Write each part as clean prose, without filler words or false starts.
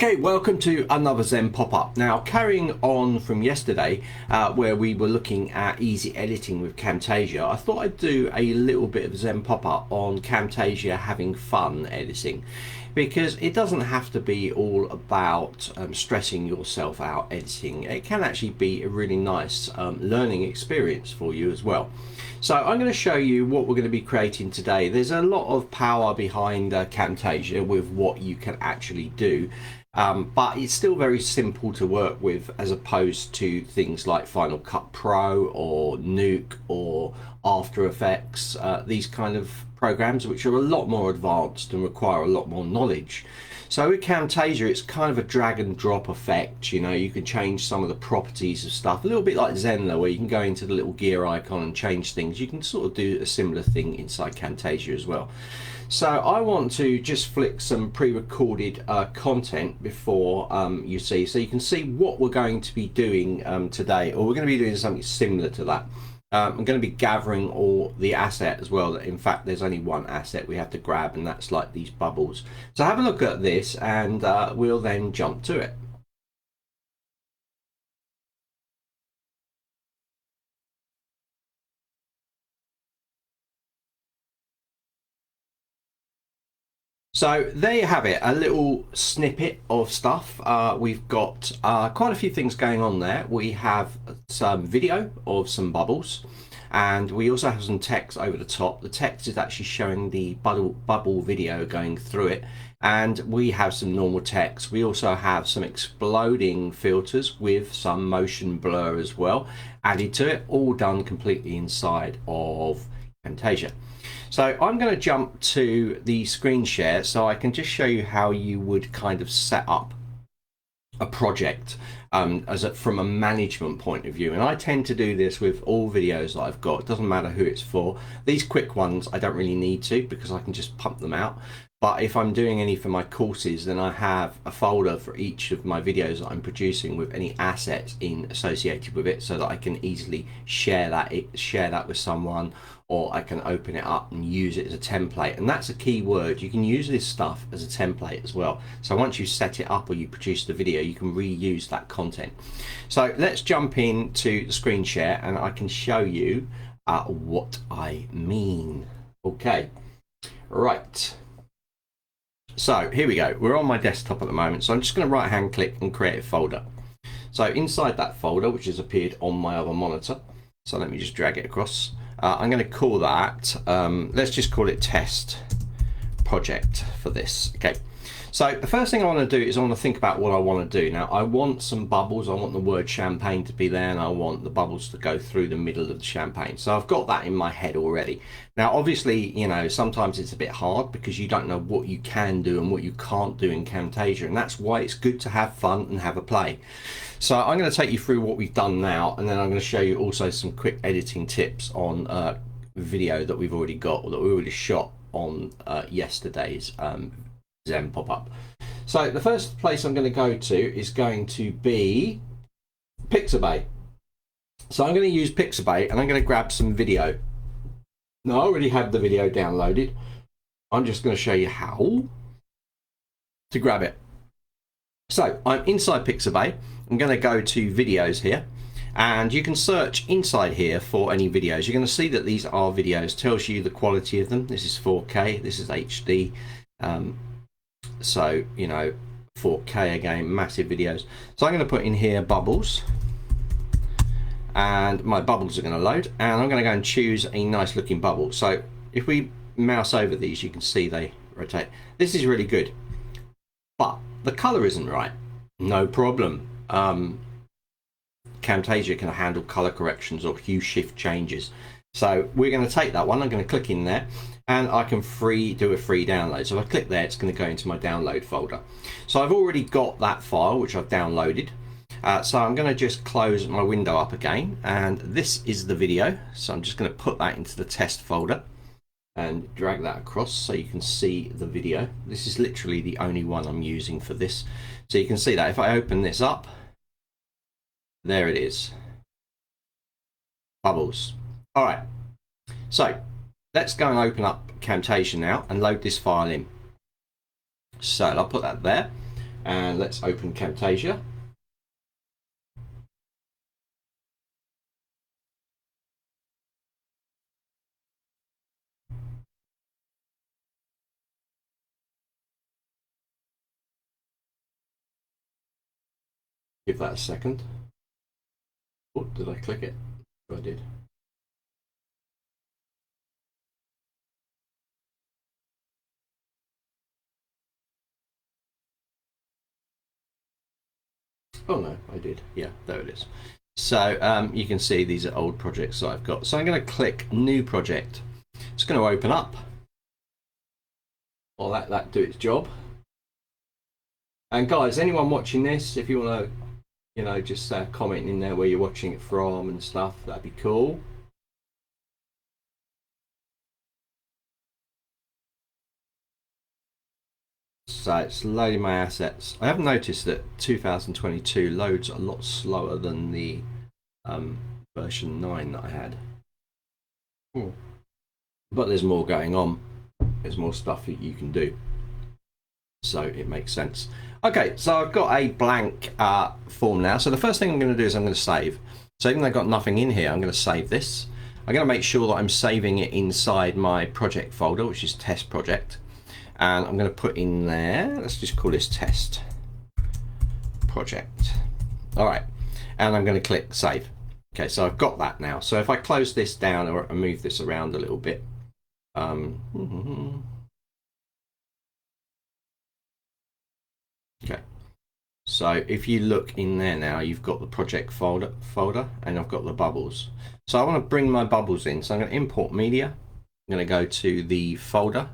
Okay, welcome to another Zen pop-up. Now, carrying on from yesterday, where we were looking at easy editing with Camtasia, I thought I'd do a little bit of Zen pop-up on Camtasia having fun editing, because it doesn't have to be all about stressing yourself out editing. It can actually be a really nice learning experience for you as well. So I'm going to show you what we're going to be creating today. There's a lot of power behind Camtasia with what you can actually do, but it's still very simple to work with as opposed to things like Final Cut Pro or Nuke or After Effects, these kind of programs which are a lot more advanced and require a lot more knowledge. So with Camtasia, it's kind of a drag and drop effect. You know, you can change some of the properties of stuff, a little bit like Zenler, where you can go into the little gear icon and change things. You can sort of do a similar thing inside Camtasia as well. So I want to just flick some pre-recorded content before you see, so you can see what we're going to be doing today, or we're going to be doing something similar to that. I'm going to be gathering all the asset as well. In fact, there's only one asset we have to grab, and that's like these bubbles. So have a look at this, and we'll then jump to it. So there you have it, a little snippet of stuff. We've got quite a few things going on there. We have some video of some bubbles, and we also have some text over the top. The text is actually showing the bubble video going through it, and we have some normal text. We also have some exploding filters with some motion blur as well added to it, all done completely inside of Camtasia. So I'm going to jump to the screen share so I can just show you how you would kind of set up a project from a management point of view. And I tend to do this with all videos that I've got. It doesn't matter who it's for. These quick ones I don't really need to, because I can just pump them out. But if I'm doing any for my courses, then I have a folder for each of my videos that I'm producing with any assets associated with it, so that I can easily share that with someone, or I can open it up and use it as a template. And that's a key word. You can use this stuff as a template as well. So once you set it up or you produce the video, you can reuse that content. So let's jump into the screen share and I can show you what I mean. Okay, right. So here we go. We're on my desktop at the moment. So I'm just going to right hand click and create a folder. So inside that folder, which has appeared on my other monitor, so let me just drag it across. I'm going to call that, let's just call it test project for this. Okay, so the first thing I want to do is I want to think about what I want to do. Now I want some bubbles. I want the word champagne to be there, and I want the bubbles to go through the middle of the champagne. So I've got that in my head already. Now obviously, you know, sometimes it's a bit hard because you don't know what you can do and what you can't do in Camtasia, and that's why it's good to have fun and have a play. So I'm going to take you through what we've done now, and then I'm going to show you also some quick editing tips on video that we've already got, or that we already shot on yesterday's Zen pop-up. So the first place I'm going to go to is going to be 𝗘𝗱𝗏𝗣. So I'm going to use 𝗘𝗱𝗏𝗣, and I'm going to grab some video. Now I already have the video downloaded. I'm just going to show you how to grab it. So I'm inside 𝗘𝗱𝗏𝗣. I'm going to go to videos here, and you can search inside here for any videos. You're going to see that these are videos, tells you the quality of them. This is 4K, this is HD. So, you know, 4K again, massive videos. So I'm going to put in here bubbles, and my bubbles are going to load, and I'm going to go and choose a nice looking bubble. So if we mouse over these, you can see they rotate. This is really good, but the color isn't right. No problem. Camtasia can handle color corrections or hue shift changes. So we're going to take that one. I'm going to click in there, and I can do a free download. So if I click there, it's going to go into my download folder. So I've already got that file which I've downloaded. So I'm going to just close my window up again, and this is the video. So I'm just going to put that into the test folder and drag that across so you can see the video. This is literally the only one I'm using for this. So you can see that if I open this up, there it is. Bubbles. All right. So let's go and open up Camtasia now and load this file in. So I'll put that there. And let's open Camtasia. Give that a second. Oh, did I click it? I did. Oh no, I did. Yeah, there it is. So you can see these are old projects that I've got. So I'm going to click New Project. It's going to open up. I'll let that do its job. And guys, anyone watching this, if you want to, you know, just comment in there where you're watching it from and stuff, that'd be cool. So it's loading my assets. I have noticed that 2022 loads a lot slower than the version 9 that I had. But there's more going on. There's more stuff that you can do. So it makes sense. Okay, so I've got a blank form now. So the first thing I'm going to do is I'm going to save. So even though I've got nothing in here, I'm going to save this. I'm going to make sure that I'm saving it inside my project folder, which is test project. And I'm going to put in there, let's just call this test project. All right, and I'm going to click save. Okay, so I've got that now. So if I close this down or move this around a little bit. Okay, so if you look in there now, you've got the project folder and I've got the bubbles. So I want to bring my bubbles in. So I'm going to import media. I'm going to go to the folder,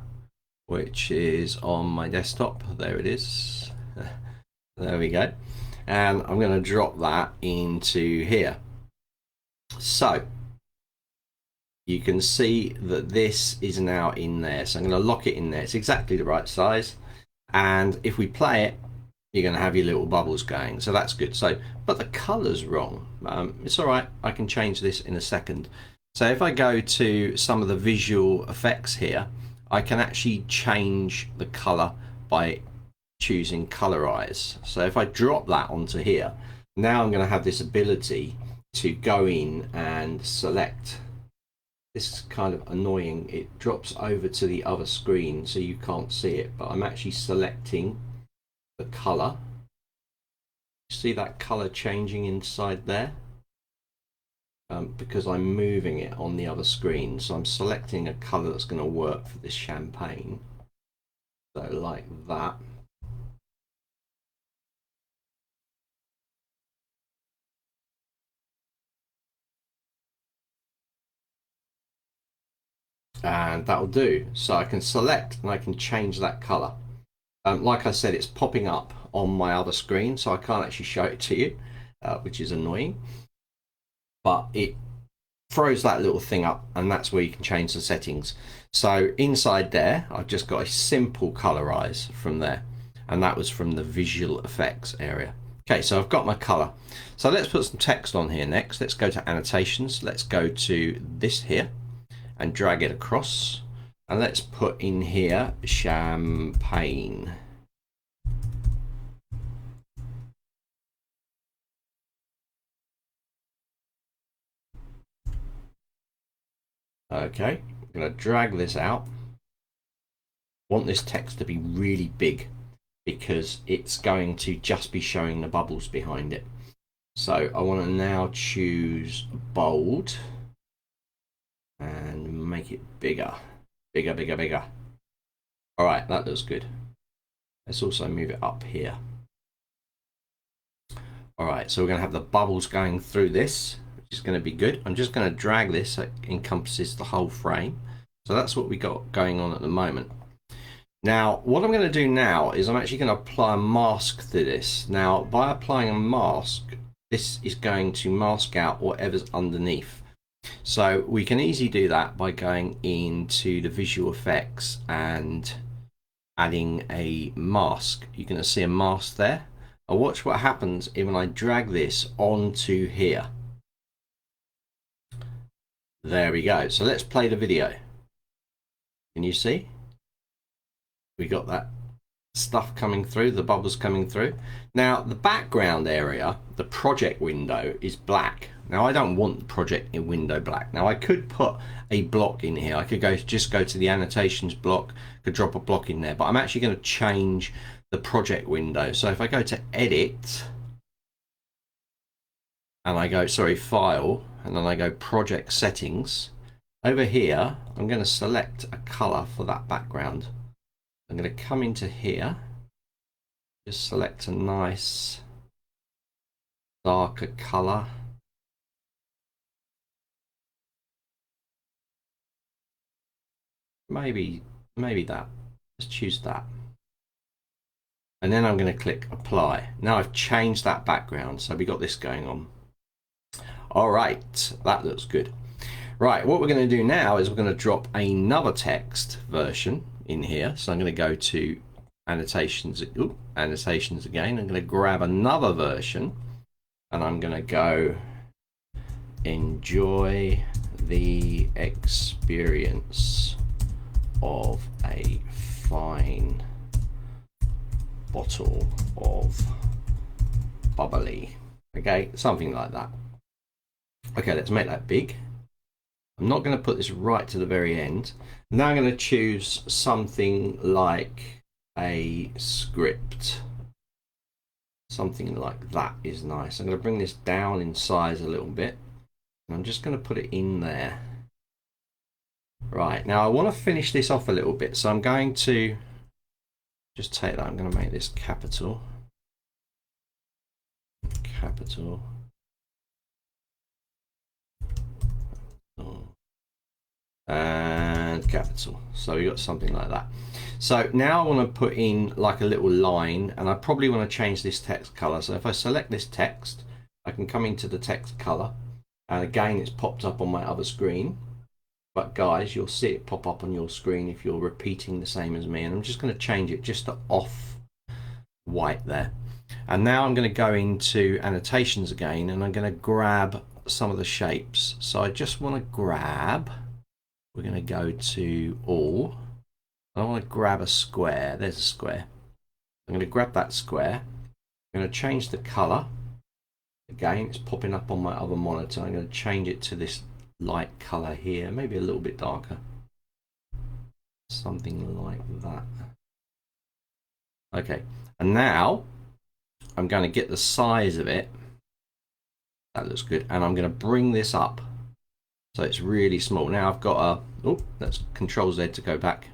which is on my desktop. There it is. There we go. And I'm going to drop that into here. So you can see that this is now in there. So I'm going to lock it in there. It's exactly the right size. And if we play it, you're going to have your little bubbles going. So that's good. So, but the color's wrong. It's all right. I can change this in a second. So if I go to some of the visual effects here, I can actually change the color by choosing colorize. So if I drop that onto here, now I'm going to have this ability to go in and select. This is kind of annoying. It drops over to the other screen so you can't see it, but I'm actually selecting the color. See that color changing inside there? Because I'm moving it on the other screen. So I'm selecting a color that's going to work for this champagne. So like that. And that'll do. So I can select and I can change that color. Like I said, it's popping up on my other screen, so I can't actually show it to you, which is annoying. But it throws that little thing up, and that's where you can change the settings. So inside there, I've just got a simple colorize from there, and that was from the visual effects area. Okay, so I've got my color. So let's put some text on here next. Let's go to annotations. Let's go to this here and drag it across. And let's put in here champagne. Okay, I'm going to drag this out. I want this text to be really big because it's going to just be showing the bubbles behind it. So I want to now choose bold and make it bigger. Bigger, bigger, bigger. All right, that looks good. Let's also move it up here. All right, so we're going to have the bubbles going through this, which is going to be good. I'm just going to drag this so it encompasses the whole frame. So that's what we got going on at the moment. Now, what I'm going to do now is I'm actually going to apply a mask to this. Now, by applying a mask, this is going to mask out whatever's underneath. So we can easily do that by going into the visual effects and adding a mask. You're going to see a mask there. Now watch what happens when I drag this onto here. There we go. So let's play the video. Can you see? We got that stuff coming through, the bubbles coming through. Now the background area, the project window, is black. Now I don't want the project window black. Now I could put a block in here. I could just go to the annotations block, could drop a block in there, but I'm actually going to change the project window. So if I go to edit and I go, sorry, file, and then I go project settings, over here I'm going to select a color for that background. I'm going to come into here, just select a nice darker color. Maybe that. Let's choose that. And then I'm going to click apply. Now I've changed that background, so we got this going on. All right, that looks good. Right, what we're going to do now is we're going to drop another text version in here. So I'm going to go to annotations, annotations again. I'm going to grab another version and I'm going to go enjoy the experience of a fine bottle of bubbly. Okay, something like that. Okay, let's make that big. I'm not going to put this right to the very end. Now I'm going to choose something like a script. Something like that is nice. I'm going to bring this down in size a little bit. And I'm just going to put it in there. Right, now I want to finish this off a little bit, so I'm going to just take that. I'm going to make this capital. Capital. And capital. So we got something like that. So now I want to put in like a little line, and I probably want to change this text color. So if I select this text, I can come into the text color, and again it's popped up on my other screen. But guys, you'll see it pop up on your screen if you're repeating the same as me. And I'm just going to change it just to off white there. And now I'm going to go into annotations again, and I'm going to grab some of the shapes. So I just want to grab, we're going to go to all. I want to grab a square. There's a square. I'm going to grab that square. I'm going to change the color. Again, it's popping up on my other monitor. I'm going to change it to this light color here, maybe a little bit darker, something like that. Okay, and now I'm going to get the size of it. That looks good, and I'm going to bring this up so it's really small. Now I've got a, oh, that's Control Z to go back.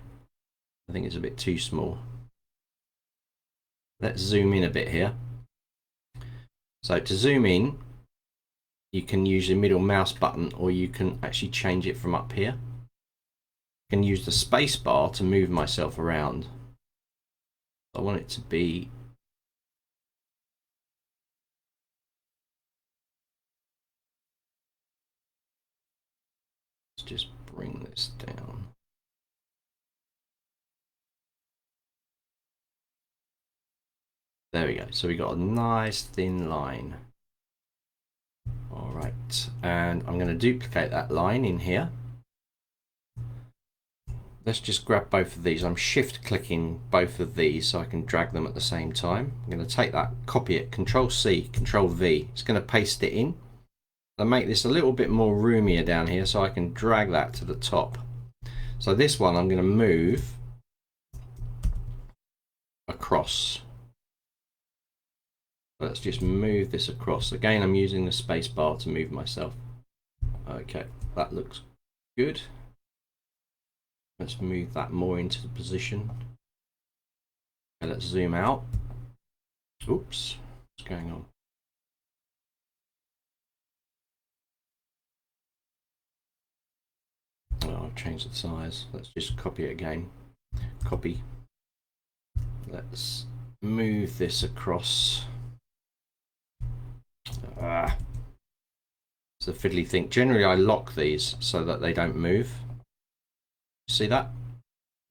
I think it's a bit too small. Let's zoom in a bit here. So to zoom in, you can use the middle mouse button, or you can actually change it from up here. I can use the space bar to move myself around. I want it to be let's just bring this down. There we go. So we got a nice thin line. All right, and I'm going to duplicate that line in here. Let's just grab both of these. I'm shift clicking both of these so I can drag them at the same time. I'm going to take that, copy it, Control C, Control V. It's going to paste it in. I'll make this a little bit more roomier down here so I can drag that to the top. So this one I'm going to move across. Let's just move this across. Again, I'm using the space bar to move myself. Okay, that looks good. Let's move that more into the position. Okay, let's zoom out. Oops, what's going on? Oh, I've changed the size. Let's just copy it again. Copy. Let's move this across. It's a fiddly thing. Generally I lock these so that they don't move. See that?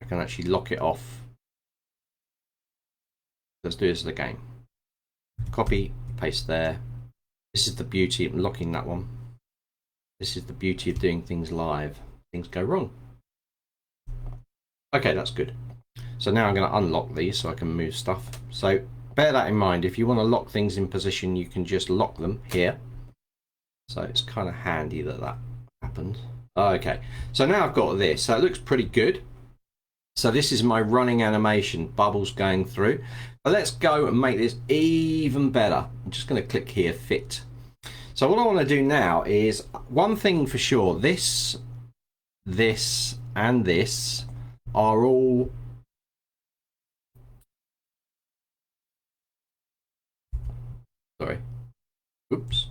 I can actually lock it off. Let's do this again. Copy, paste there. This is the beauty of locking that one. This is the beauty of doing things live. Things go wrong. Okay, that's good. So So now I'm going to unlock these so I can move stuff. So bear that in mind. If you want to lock things in position, you can just lock them here. So it's kind of handy that that happened. Okay, so now I've got this. So it looks pretty good. So this is my running animation, bubbles going through. But let's go and make this even better. I'm just going to click here, fit. So what I want to do now is, one thing for sure, this, and this are all sorry. Oops.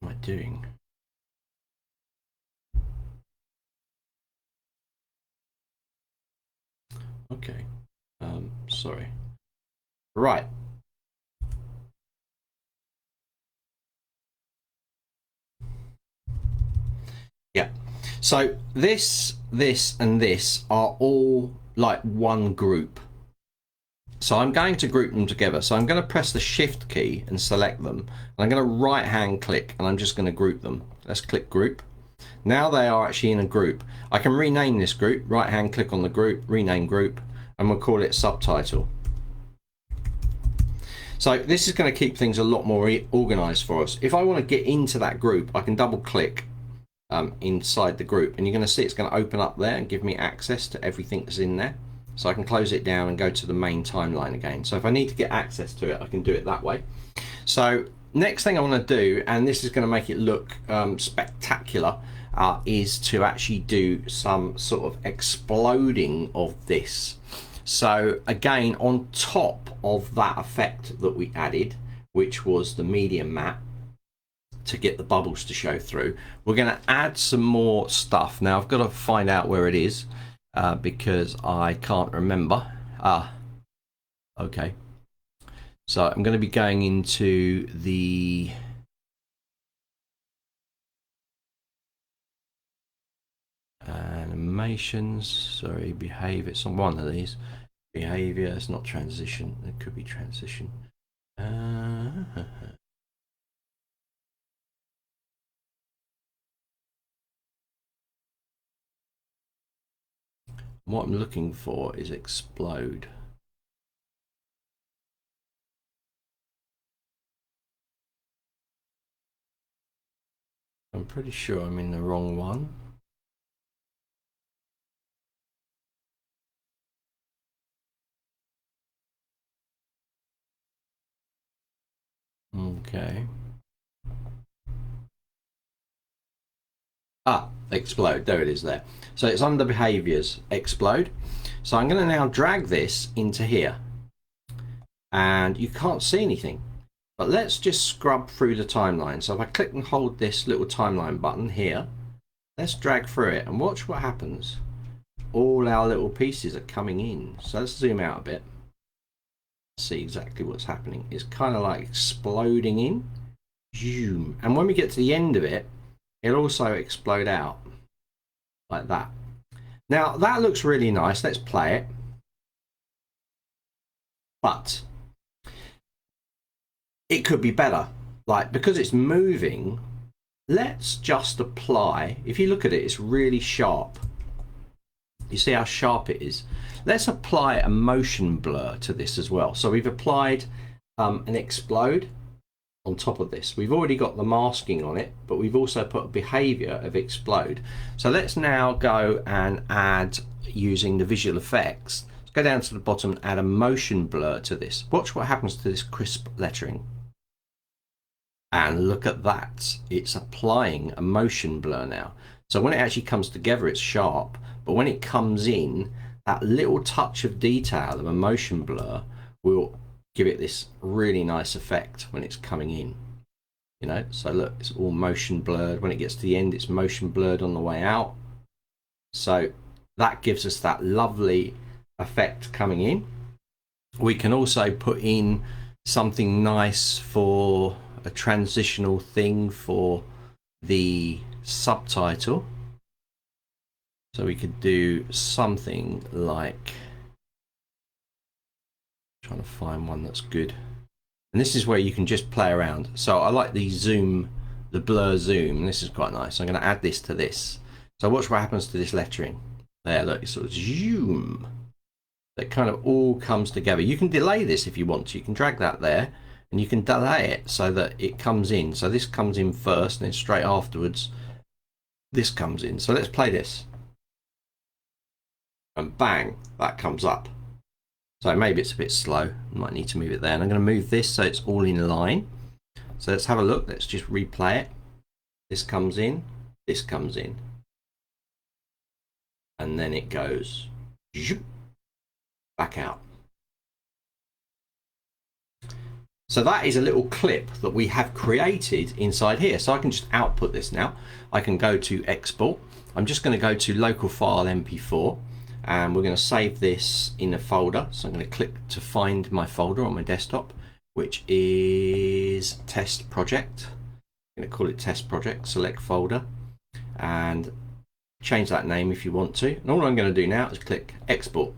What am I doing? Okay. Sorry. Right. Yeah. So this, and this are all like one group. So I'm going to group them together. So I'm going to press the Shift key and select them. And I'm going to right hand click and I'm just going to group them. Let's click group. Now they are actually in a group. I can rename this group, right hand click on the group, rename group, and we'll call it subtitle. So this is going to keep things a lot more organized for us. If I want to get into that group, I can double click inside the group and you're going to see it's going to open up there and give me access to everything that's in there. So I can close it down and go to the main timeline again. So if I need to get access to it, I can do it that way. So next thing I want to do, and this is going to make it look spectacular, is to actually do some sort of exploding of this. So again, on top of that effect that we added, which was the medium matte to get the bubbles to show through, we're going to add some more stuff. Now I've got to find out where it is because I can't remember. Okay. So I'm going to be going into the animations, sorry, behavior. It's on one of these. Behavior, it's not transition, it could be transition. What I'm looking for is explode. I'm pretty sure I'm in the wrong one. Okay. Explode, there it is there. So it's under behaviors, explode. So I'm going to now drag this into here. And you can't see anything. But let's just scrub through the timeline. So if I click and hold this little timeline button here, let's drag through it and watch what happens. All our little pieces are coming in. So let's zoom out a bit. See exactly what's happening. It's kind of like exploding in. Zoom. And when we get to the end of it, it'll also explode out like that. Now that looks really nice. Let's play it. But it could be better. Like, because it's moving, let's just apply, if you look at it, it's really sharp. You see how sharp it is? Let's apply a motion blur to this as well. So we've applied an explode on top of this. We've already got the masking on it, but we've also put a behavior of explode. So let's now go and add, using the visual effects, let's go down to the bottom and add a motion blur to this. Watch what happens to this crisp lettering. And look at that, it's applying a motion blur now. So when it actually comes together, it's sharp, but when it comes in, that little touch of detail of a motion blur will give it this really nice effect when it's coming in. You know, so look, it's all motion blurred. When it gets to the end, it's motion blurred on the way out. So that gives us that lovely effect coming in. We can also put in something nice for a transitional thing for the subtitle. So we could do something like, trying to find one that's good, and this is where you can just play around. So I like the zoom the blur zoom. This is quite nice. I'm going to add this to this. So watch what happens to this lettering. There, look, it sort of zoom. It kind of all comes together. You can delay this if you want to. You can drag that there and you can delay it so that it comes in. So this comes in first and then straight afterwards this comes in. So let's play this. And bang, that comes up. So maybe it's a bit slow. I might need to move it there. And I'm going to move this so it's all in line. So let's have a look. Let's just replay it. This comes in. This comes in. And then it goes back out. So that is a little clip that we have created inside here. So I can just output this now. I can go to export. I'm just going to go to local file MP4 and we're going to save this in a folder. So I'm going to click to find my folder on my desktop, which is test project. I'm going to call it test project, select folder and change that name if you want to. And all I'm going to do now is click export.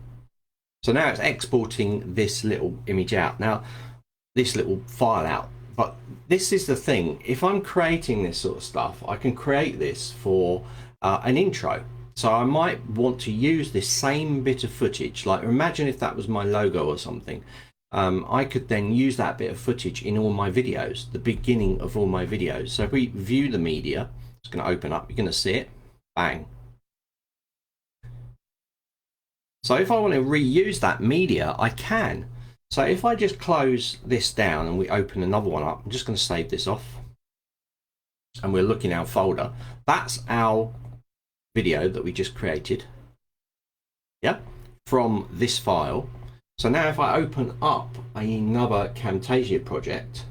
So now it's exporting this little image out. Now, this little file out. But this is the thing. If I'm creating this sort of stuff, I can create this for an intro. So I might want to use this same bit of footage. Like imagine if that was my logo or something. I could then use that bit of footage in all my videos, the beginning of all my videos. So if we view the media, it's going to open up. You're going to see it. Bang. So if I want to reuse that media, I can. So if I just close this down and we open another one up, I'm just going to save this off. And we're looking at our folder. That's our video that we just created. Yeah, from this file. So now if I open up another Camtasia project,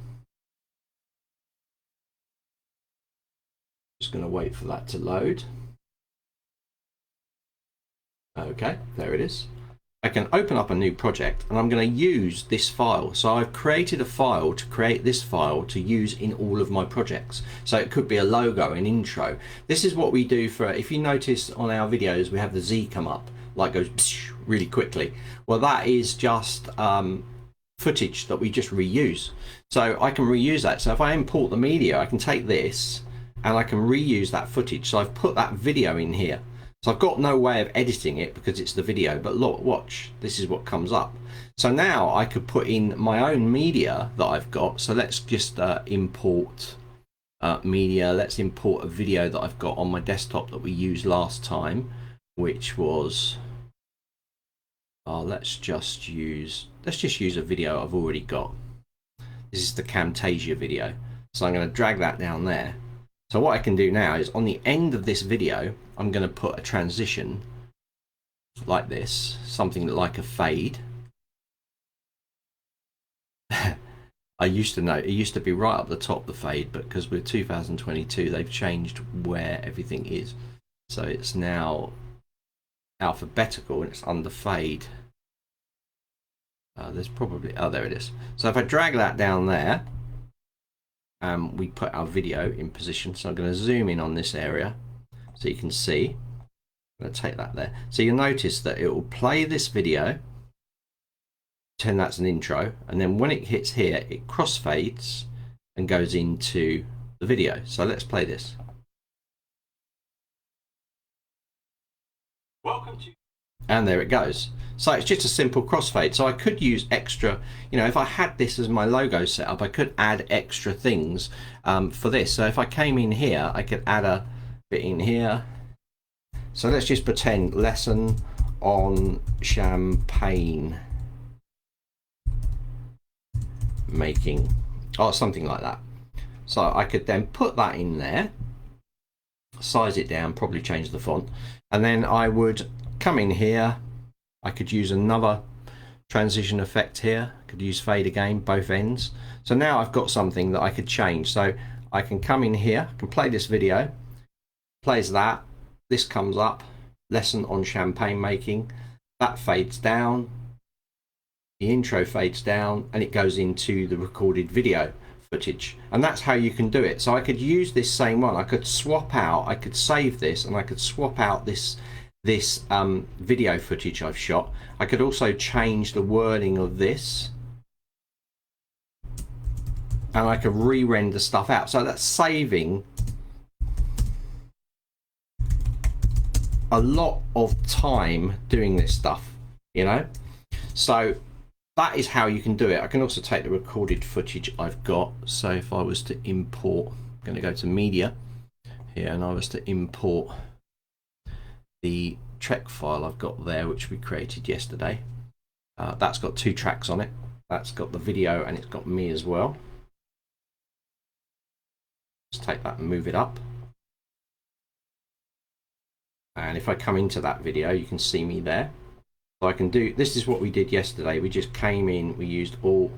just going to wait for that to load. Okay, there it is. I can open up a new project and I'm going to use this file. So I've created a file to create this file to use in all of my projects. So it could be a logo, an intro. This is what we do for, if you notice on our videos, we have the Z come up, like goes really quickly. Well, that is just footage that we just reuse. So I can reuse that. So if I import the media, I can take this and I can reuse that footage. So I've put that video in here. So I've got no way of editing it because it's the video, but look, watch, this is what comes up. So now I could put in my own media that I've got. So let's just import media. Let's import a video that I've got on my desktop that we used last time, which was, let's just use a video I've already got. This is the Camtasia video. So I'm going to drag that down there. So what I can do now is on the end of this video, I'm going to put a transition like this, something like a fade. I used to know, it used to be right up the top, the fade, but because we're 2022, they've changed where everything is. So it's now alphabetical and it's under fade. There's probably, there it is. So if I drag that down there, we put our video in position. So I'm going to zoom in on this area so you can see. I'm going to take that there. So you'll notice that it will play this video, pretend that's an intro, and then when it hits here, it crossfades and goes into the video. So let's play this. Welcome to. And there it goes. So it's just a simple crossfade. So I could use extra, you know, if I had this as my logo set up, I could add extra things for this. So if I came in here, I could add a bit in here. So let's just pretend lesson on champagne making, or something like that. So I could then put that in there, size it down, probably change the font, and then I would come in here. I could use another transition effect here. I could use fade again, both ends. So now I've got something that I could change. So I can come in here, I can play this video, plays that, this comes up, lesson on champagne making, that fades down, the intro fades down, and it goes into the recorded video footage. And that's how you can do it. So I could use this same one. I could swap out, I could save this, and I could swap out this video footage I've shot. I could also change the wording of this. and I can re-render stuff out. So that's saving a lot of time doing this stuff, you know. So that is how you can do it. I can also take the recorded footage I've got. So if I was to import, I'm going to go to media here, and I was to import the track file I've got there, which we created yesterday. That's got 2 tracks on it. That's got the video and it's got me as well. Let's take that and move it up. And if I come into that video, you can see me there. So I can do, this is what we did yesterday. We just came in, we used all,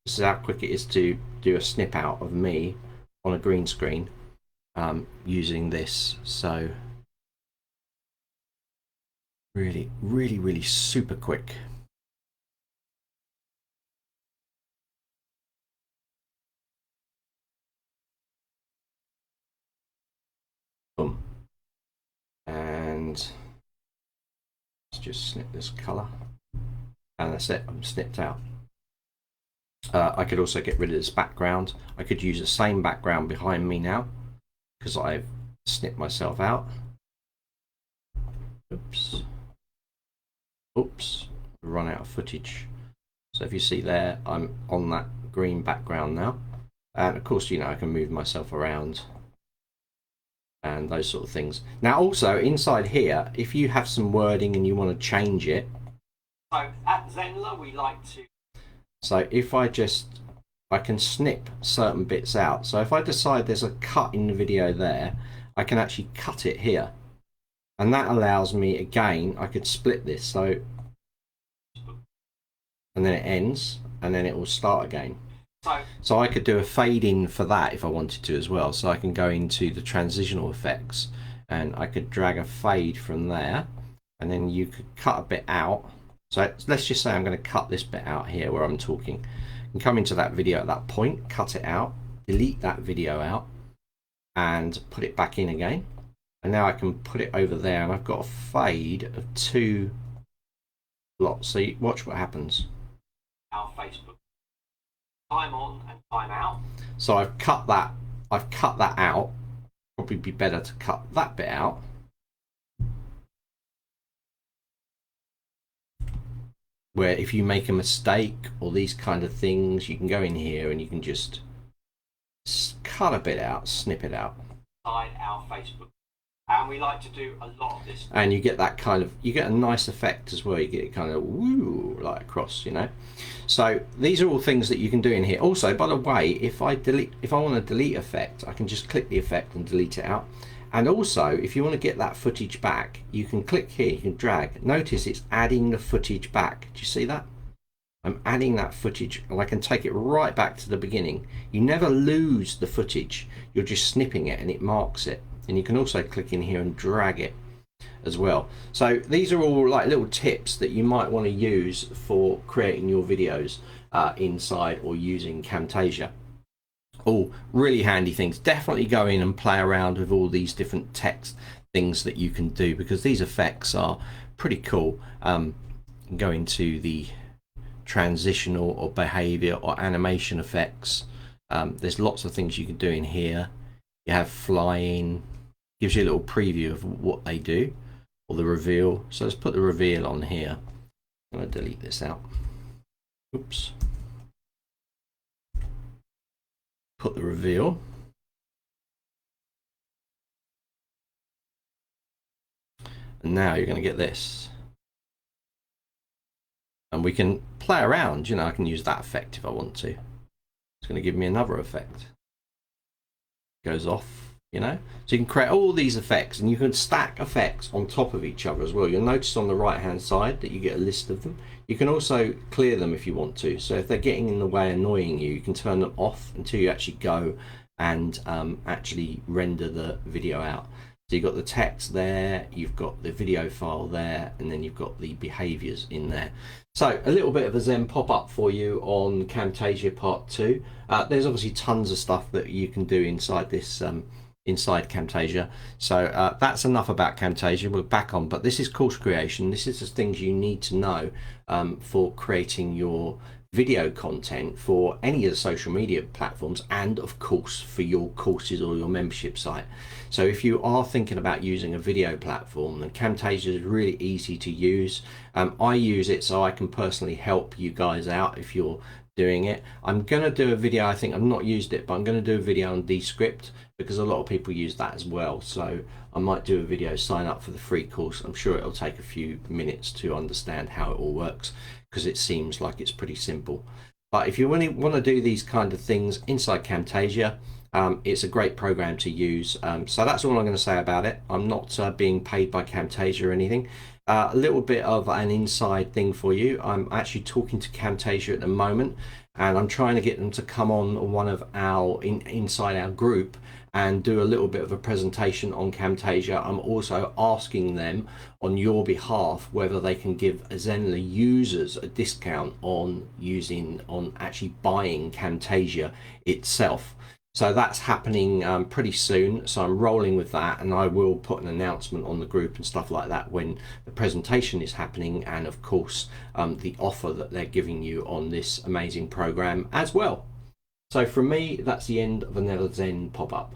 this is how quick it is to do a snip out of me on a green screen using this. So really super quick. Boom. And let's just snip this color, and that's it. I'm snipped out. I could also get rid of this background. I could use the same background behind me now because I've snipped myself out. Oops, run out of footage. So if you see there, I'm on that green background now, and of course, you know, I can move myself around and those sort of things. Now also inside here, if you have some wording and you want to change it, so at Zenler we like to, so if I can snip certain bits out. So if I decide there's a cut in the video there, I can actually cut it here, and that allows me, again, I could split this, so, and then it ends and then it will start again. So I could do a fade in for that if I wanted to as well. So I can go into the transitional effects and I could drag a fade from there, and then you could cut a bit out. So let's just say I'm going to cut this bit out here where I'm talking, and come into that video at that point, cut it out, delete that video out and put it back in again. And now I can put it over there, and I've got a fade of 2 lots. So watch what happens. Our Facebook. Time on and time out. So I've cut that out. Probably be better to cut that bit out. Where if you make a mistake or these kind of things, you can go in here and you can just cut a bit out, snip it out. Inside our Facebook. And we like to do a lot of this. And you get that kind of, you get a nice effect as well. You get it kind of woo, like across, you know. So these are all things that you can do in here. Also, by the way, if I want to delete effect, I can just click the effect and delete it out. And also, if you want to get that footage back, you can click here, you can drag. Notice it's adding the footage back. Do you see that? I'm adding that footage, and I can take it right back to the beginning. You never lose the footage. You're just snipping it and it marks it. And you can also click in here and drag it as well. So these are all like little tips that you might want to use for creating your videos inside or using Camtasia. All really handy things. Definitely go in and play around with all these different text things that you can do, because these effects are pretty cool. Go into the transitional or behavior or animation effects. There's lots of things you can do in here. You have flying, gives you a little preview of what they do, or the reveal. So let's put the reveal on here. I'm going to delete this out. Oops. Put the reveal. And now you're going to get this. And we can play around, you know, I can use that effect if I want to. It's going to give me another effect. Goes off, you know. So you can create all these effects, and you can stack effects on top of each other as well. You'll notice on the right hand side that you get a list of them. You can also clear them if you want to. So if they're getting in the way, annoying you, you can turn them off until you actually go and actually render the video out. So you've got the text there, you've got the video file there, and then you've got the behaviors in there. So a little bit of a Zen pop-up for you on Camtasia Part 2. There's obviously tons of stuff that you can do inside this inside Camtasia. So that's enough about Camtasia. We're back on, but this is course creation. This is the things you need to know for creating your video content for any of the social media platforms, and of course for your courses or your membership site. So if you are thinking about using a video platform, then Camtasia is really easy to use. I use it so I can personally help you guys out if you're doing it. I'm going to do a video, I think I've not used it, but I'm going to do a video on Descript because a lot of people use that as well. So I might do a video, sign up for the free course. I'm sure it'll take a few minutes to understand how it all works because it seems like it's pretty simple. But if you really want to do these kind of things inside Camtasia, it's a great program to use. So that's all I'm going to say about it. I'm not being paid by Camtasia or anything. A little bit of an inside thing for you. I'm actually talking to Camtasia at the moment, and I'm trying to get them to come on one of our inside our group and do a little bit of a presentation on Camtasia. I'm also asking them on your behalf whether they can give Zenler users a discount on actually buying Camtasia itself. So that's happening pretty soon. So I'm rolling with that, and I will put an announcement on the group and stuff like that when the presentation is happening, and of course the offer that they're giving you on this amazing program as well. So from me, that's the end of another Zen pop-up.